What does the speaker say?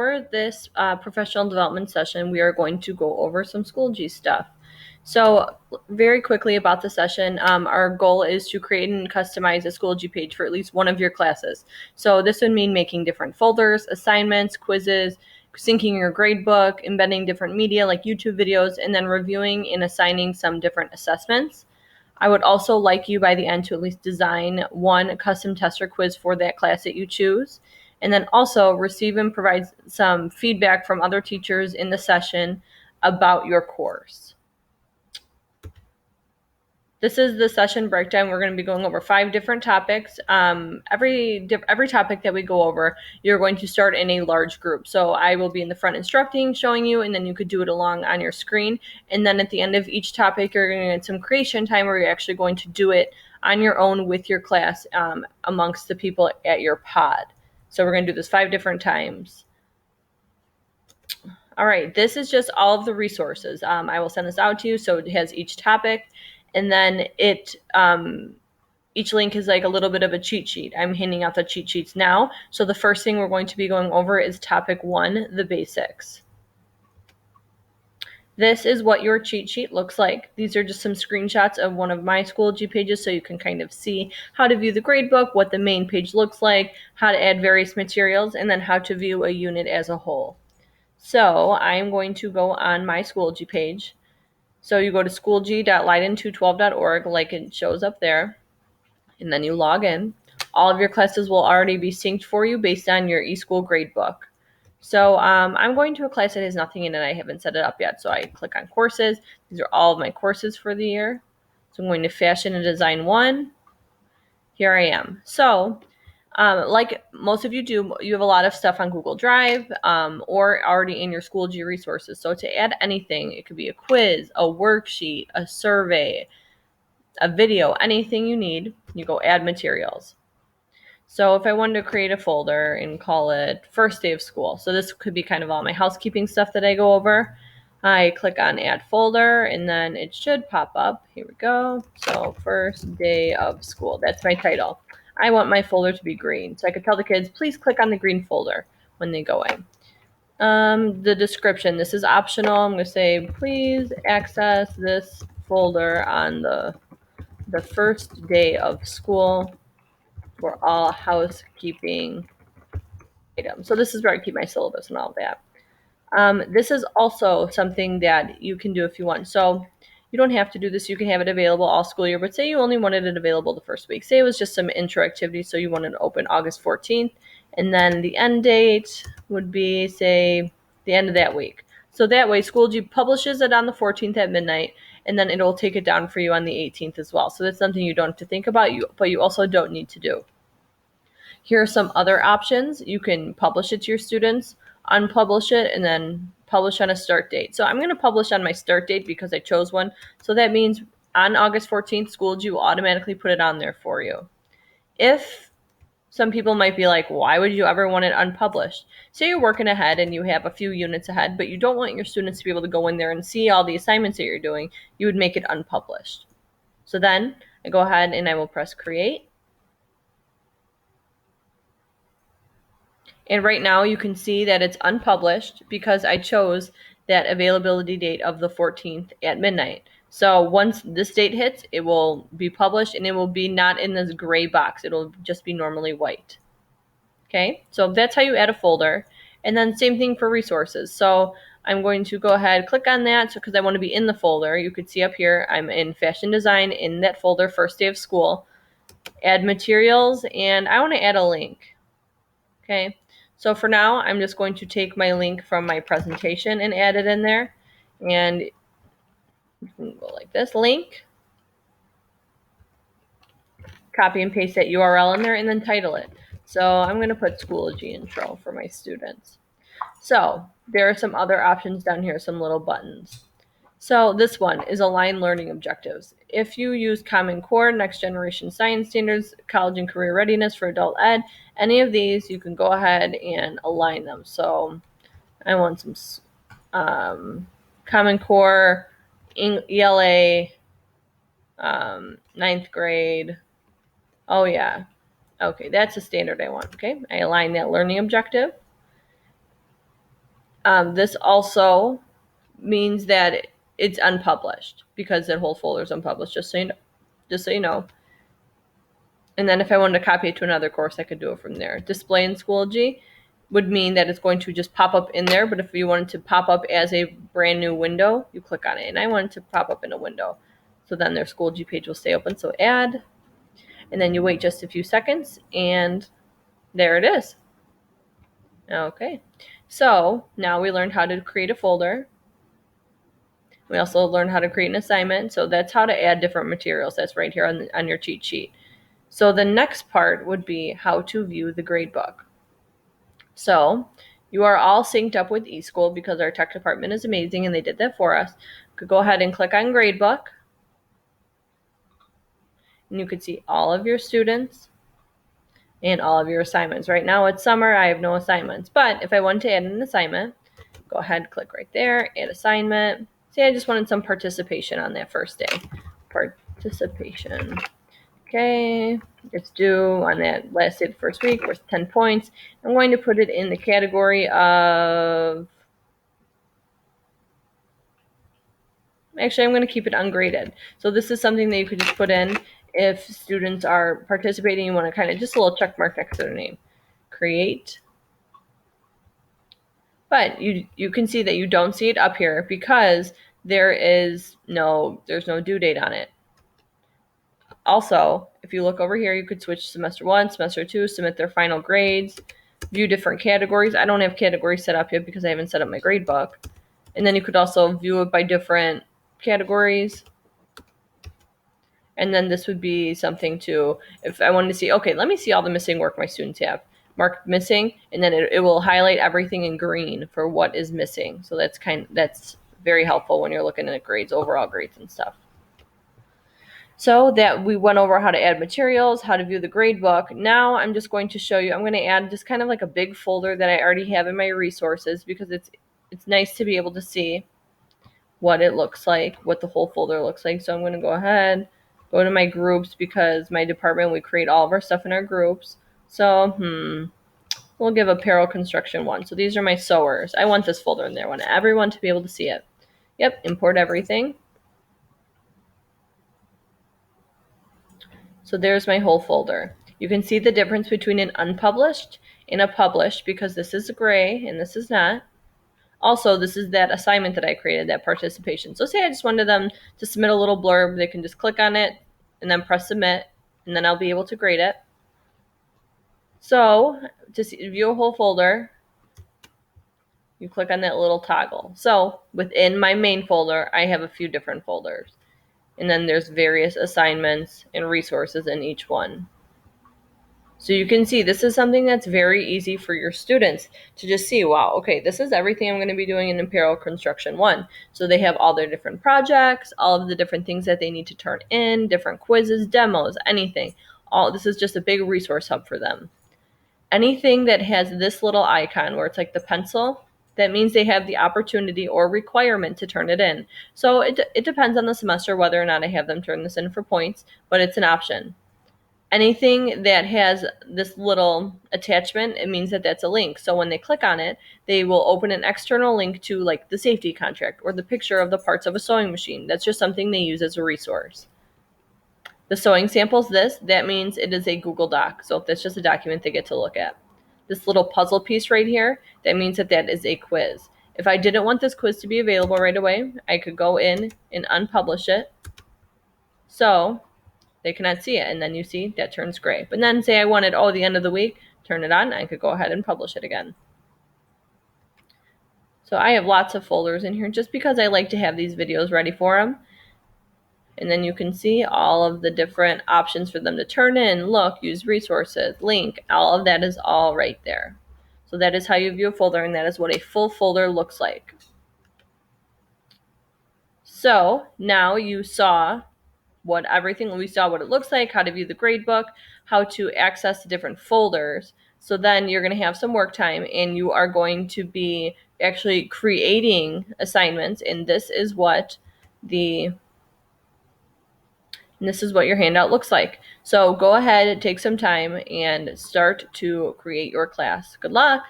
For this professional development session, we are going to go over some Schoology stuff. So very quickly about the session, our goal is to create and customize a Schoology page for at least one of your classes. So this would mean making different folders, assignments, quizzes, syncing your gradebook, embedding different media like YouTube videos, and then reviewing and assigning some different assessments. I would also like you by the end to at least design one custom test or quiz for that class that you choose. And then also receive and provide some feedback from other teachers in the session about your course. This is the session breakdown. We're going to be going over 5 different topics. Every topic that we go over, you're going to start in a large group. So I will be in the front instructing, showing you, and then you could do it along on your screen. And then at the end of each topic, you're going to get some creation time where you're actually going to do it on your own with your class amongst the people at your pod. So we're going to do this 5 different times. All right, this is just all of the resources. I will send this out to you, so it has each topic, and then each link is like a little bit of a cheat sheet. I'm handing out the cheat sheets now. So the first thing we're going to be going over is topic 1, the basics. This is what your cheat sheet looks like. These are just some screenshots of one of my Schoology pages so you can kind of see how to view the gradebook, what the main page looks like, how to add various materials, and then how to view a unit as a whole. So I'm going to go on my Schoology page. So you go to schoology.leiden212.org like it shows up there, and then you log in. All of your classes will already be synced for you based on your eSchool gradebook. So I'm going to a class that has nothing in it. I haven't set it up yet. So I click on courses. These are all of my courses for the year. So I'm going to Fashion and Design 1. Here I am. So like most of you do, you have a lot of stuff on Google Drive or already in your Schoology resources. So to add anything, it could be a quiz, a worksheet, a survey, a video, anything you need, you go add materials. So if I wanted to create a folder and call it first day of school, so this could be kind of all my housekeeping stuff that I go over. I click on add folder and then it should pop up. Here we go. So first day of school, that's my title. I want my folder to be green. So I could tell the kids, please click on the green folder when they go in. The description, this is optional. I'm going to say, please access this folder on the first day of school for all housekeeping items. So this is where I keep my syllabus and all that. This is also something that you can do if you want. So you don't have to do this. You can have it available all school year, but say you only wanted it available the first week. Say it was just some intro activity, so you wanted to open August 14th, and then the end date would be, say, the end of that week. So that way, Schoology publishes it on the 14th at midnight, and then it'll take it down for you on the 18th as well. So that's something you don't have to think about, but you also don't need to do. Here are some other options. You can publish it to your students, unpublish it, and then publish on a start date. So I'm going to publish on my start date because I chose one. So that means on August 14th, Schoology will automatically put it on there for you. If some people might be like, why would you ever want it unpublished? Say you're working ahead and you have a few units ahead, but you don't want your students to be able to go in there and see all the assignments that you're doing. You would make it unpublished. So then I go ahead and I will press create. And right now you can see that it's unpublished because I chose that availability date of the 14th at midnight. So once this date hits, it will be published and it will be not in this gray box. It'll just be normally white. Okay, so that's how you add a folder. And then same thing for resources. So I'm going to go ahead, click on that because I want to be in the folder. You could see up here, I'm in fashion design in that folder, first day of school. Add materials, and I want to add a link. Okay, so for now, I'm just going to take my link from my presentation and add it in there. And you can go like this, link, copy and paste that URL in there, and then title it. So I'm going to put Schoology intro for my students. So there are some other options down here, some little buttons. So this one is align learning objectives. If you use Common Core, Next Generation Science Standards, College and Career Readiness for Adult Ed, any of these, you can go ahead and align them. So I want some Common Core, ELA, ninth grade. Oh yeah. Okay, that's a standard I want. Okay, I align that learning objective. This also means that it's unpublished because that whole folder is unpublished, just so you know. Just so you know. And then if I wanted to copy it to another course, I could do it from there. Display in Schoology would mean that it's going to just pop up in there, but if you wanted to pop up as a brand new window, you click on it. And I wanted to pop up in a window. So then their Schoology page will stay open. So add, and then you wait just a few seconds, and there it is. Okay, so now we learned how to create a folder. We also learned how to create an assignment. So that's how to add different materials. That's right here on your cheat sheet. So the next part would be how to view the gradebook. So you are all synced up with eSchool because our tech department is amazing and they did that for us. You could go ahead and click on gradebook, and you could see all of your students and all of your assignments. Right now it's summer, I have no assignments, but if I wanted to add an assignment, go ahead, click right there, add assignment. Say I just wanted some participation on that first day. Participation. Okay, it's due on that last day of the first week, worth 10 points. I'm going to put it in the category of, actually, I'm going to keep it ungraded. So this is something that you could just put in if students are participating. You want to kind of just a little check mark next to their name. Create. But you can see that you don't see it up here because there's no due date on it. Also, if you look over here, you could switch semester 1, semester 2, submit their final grades, view different categories. I don't have categories set up yet because I haven't set up my grade book. And then you could also view it by different categories. And then this would be something to, if I wanted to see, okay, let me see all the missing work my students have. Mark missing, and then it will highlight everything in green for what is missing. So that's very helpful when you're looking at grades, overall grades and stuff. So that we went over how to add materials, how to view the grade book. Now I'm just going to show you, I'm going to add just kind of like a big folder that I already have in my resources because it's nice to be able to see what it looks like, what the whole folder looks like. So I'm going to go ahead, go to my groups because my department, we create all of our stuff in our groups. So, we'll give apparel construction 1. So these are my sewers. I want this folder in there. I want everyone to be able to see it. Yep, import everything. So there's my whole folder. You can see the difference between an unpublished and a published because this is gray and this is not. Also, this is that assignment that I created, that participation. So say I just wanted them to submit a little blurb. They can just click on it and then press submit, and then I'll be able to grade it. So to view a whole folder, you click on that little toggle. So within my main folder, I have a few different folders. And then there's various assignments and resources in each one. So you can see this is something that's very easy for your students to just see, wow, okay, this is everything I'm going to be doing in Apparel Construction 1. So they have all their different projects, all of the different things that they need to turn in, different quizzes, demos, anything. This is just a big resource hub for them. Anything that has this little icon where it's like the pencil, that means they have the opportunity or requirement to turn it in. So it depends on the semester whether or not I have them turn this in for points, but it's an option. Anything that has this little attachment, it means that that's a link. So when they click on it, they will open an external link to like the safety contract or the picture of the parts of a sewing machine. That's just something they use as a resource. The sewing samples that means it is a Google Doc. So if that's just a document they get to look at. This little puzzle piece right here, that means that is a quiz. If I didn't want this quiz to be available right away, I could go in and unpublish it. So they cannot see it, and then you see that turns gray. But then say I wanted, the end of the week, turn it on, I could go ahead and publish it again. So I have lots of folders in here just because I like to have these videos ready for them. And then you can see all of the different options for them to turn in, look, use resources, link, all of that is all right there. So that is how you view a folder, and that is what a full folder looks like. So now you saw what it looks like, how to view the gradebook, how to access the different folders. So then you're going to have some work time and you are going to be actually creating assignments, and this is what your handout looks like. So go ahead, take some time and start to create your class. Good luck.